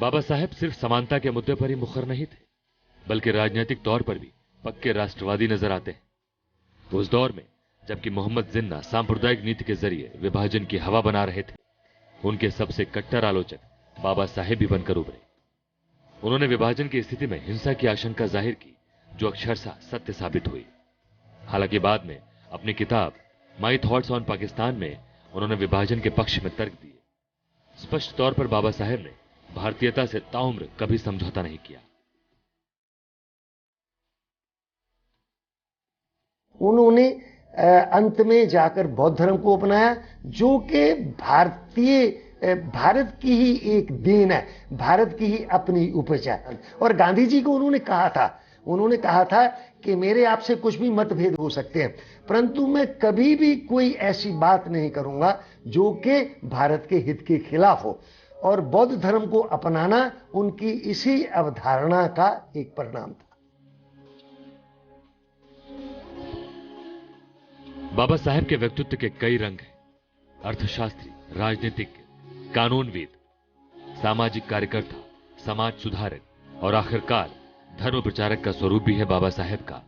बाबा साहेब सिर्फ समानता के मुद्दे पर ही मुखर नहीं थे, बल्कि राजनीतिक तौर पर भी पक्के राष्ट्रवादी नजर आते हैं। उस दौर में जबकि मोहम्मद जिन्ना सांप्रदायिक नीति के जरिए विभाजन की हवा बना रहे थे, उनके सबसे कट्टर आलोचक बाबा साहेब भी बनकर उभरे। उन्होंने विभाजन की स्थिति में हिंसा की आशंका जाहिर की, जो अक्षरशः सत्य साबित हुई। हालांकि बाद में अपनी किताब माई थॉट्स ऑन पाकिस्तान में उन्होंने विभाजन के पक्ष में तर्क दिए। स्पष्ट तौर पर बाबा साहेब ने भारतीयता से ताउम्र कभी समझौता नहीं किया। उन्होंने अंत में जाकर बौद्ध धर्म को अपनाया, जो कि भारत की ही एक देन है, भारत की ही अपनी उपज है। और गांधी जी को उन्होंने कहा था कि मेरे आपसे कुछ भी मतभेद हो सकते हैं, परंतु मैं कभी भी कोई ऐसी बात नहीं करूंगा जो कि भारत के हित के खिलाफ हो। और बौद्ध धर्म को अपनाना उनकी इसी अवधारणा का एक परिणाम था। बाबा साहेब के व्यक्तित्व के कई रंग हैं। अर्थशास्त्री, राजनीतिज्ञ, कानूनविद, सामाजिक कार्यकर्ता, समाज सुधारक और आखिरकार धर्म प्रचारक का स्वरूप भी है बाबा साहेब का।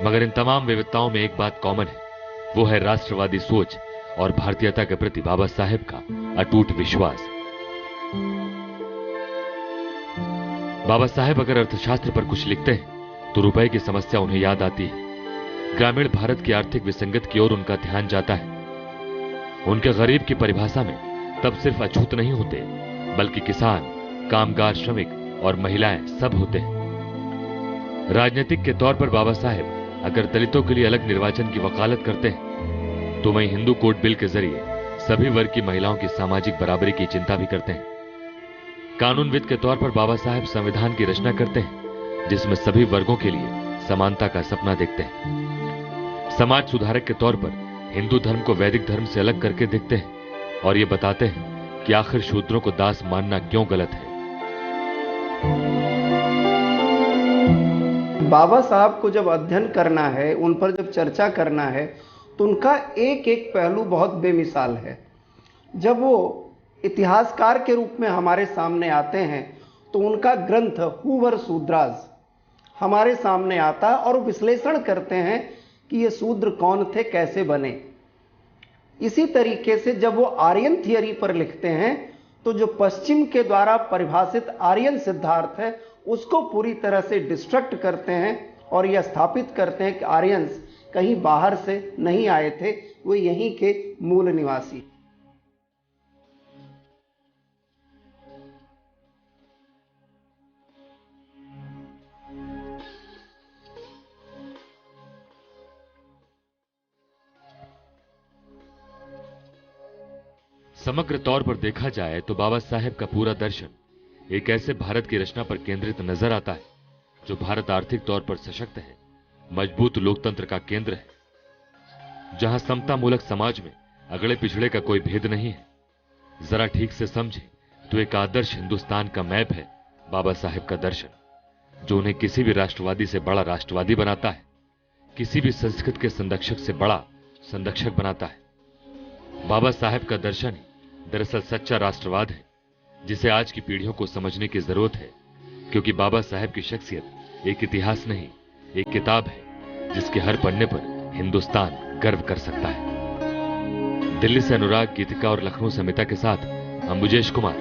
मगर इन तमाम विविधताओं में एक बात कॉमन है, वो है राष्ट्रवादी सोच और भारतीयता के प्रति बाबा साहेब का अटूट विश्वास। बाबा साहेब अगर अर्थशास्त्र पर कुछ लिखते हैं तो रुपए की समस्या उन्हें याद आती है। ग्रामीण भारत की आर्थिक विसंगत की ओर उनका ध्यान जाता है। उनके गरीब की परिभाषा में तब सिर्फ अछूत नहीं होते, बल्कि किसान, कामगार, श्रमिक और महिलाएं सब होते हैं। राजनीतिक के तौर पर बाबा साहेब अगर दलितों के लिए अलग निर्वाचन की वकालत करते हैं, तो वहीं हिंदू कोड बिल के जरिए सभी वर्ग की महिलाओं की सामाजिक बराबरी की चिंता भी करते हैं। कानूनविद के तौर पर बाबा साहेब संविधान की रचना करते हैं, जिसमें सभी वर्गों के लिए समानता का सपना देखते हैं। समाज सुधारक के तौर पर हिंदू धर्म को वैदिक धर्म से अलग करके देखते हैं और ये बताते हैं कि आखिर शूद्रों को दास मानना क्यों गलत है। बाबा साहब को जब अध्ययन करना है, उन पर जब चर्चा करना है, तो उनका एक एक पहलू बहुत बेमिसाल है। जब वो इतिहासकार के रूप में हमारे सामने आते हैं तो उनका ग्रंथ हु वर शूद्रास हमारे सामने आता है और विश्लेषण करते हैं कि ये शूद्र कौन थे, कैसे बने। इसी तरीके से जब वो आर्यन थियरी पर लिखते हैं तो जो पश्चिम के द्वारा परिभाषित आर्यन सिद्धांत है उसको पूरी तरह से डिस्ट्रक्ट करते हैं और यह स्थापित करते हैं कि आर्यंस कहीं बाहर से नहीं आए थे, वो यहीं के मूल निवासी। समग्र तौर पर देखा जाए तो बाबा साहेब का पूरा दर्शन एक ऐसे भारत की रचना पर केंद्रित नजर आता है जो भारत आर्थिक तौर पर सशक्त है, मजबूत लोकतंत्र का केंद्र है, जहां समता मूलक समाज में अगड़े पिछड़े का कोई भेद नहीं है। जरा ठीक से समझे तो एक आदर्श हिंदुस्तान का मैप है बाबा साहेब का दर्शन, जो उन्हें किसी भी राष्ट्रवादी से बड़ा राष्ट्रवादी बनाता है, किसी भी संस्कृत के संरक्षक से बड़ा संरक्षक बनाता है। बाबा साहेब का दर्शन ही दरअसल सच्चा राष्ट्रवाद है, जिसे आज की पीढ़ियों को समझने की जरूरत है, क्योंकि बाबा साहेब की शख्सियत एक इतिहास नहीं, एक किताब है जिसके हर पन्ने पर हिंदुस्तान गर्व कर सकता है। दिल्ली से अनुराग, गीतिका और लखनऊ से अमिता के साथ अंबुजेश कुमार,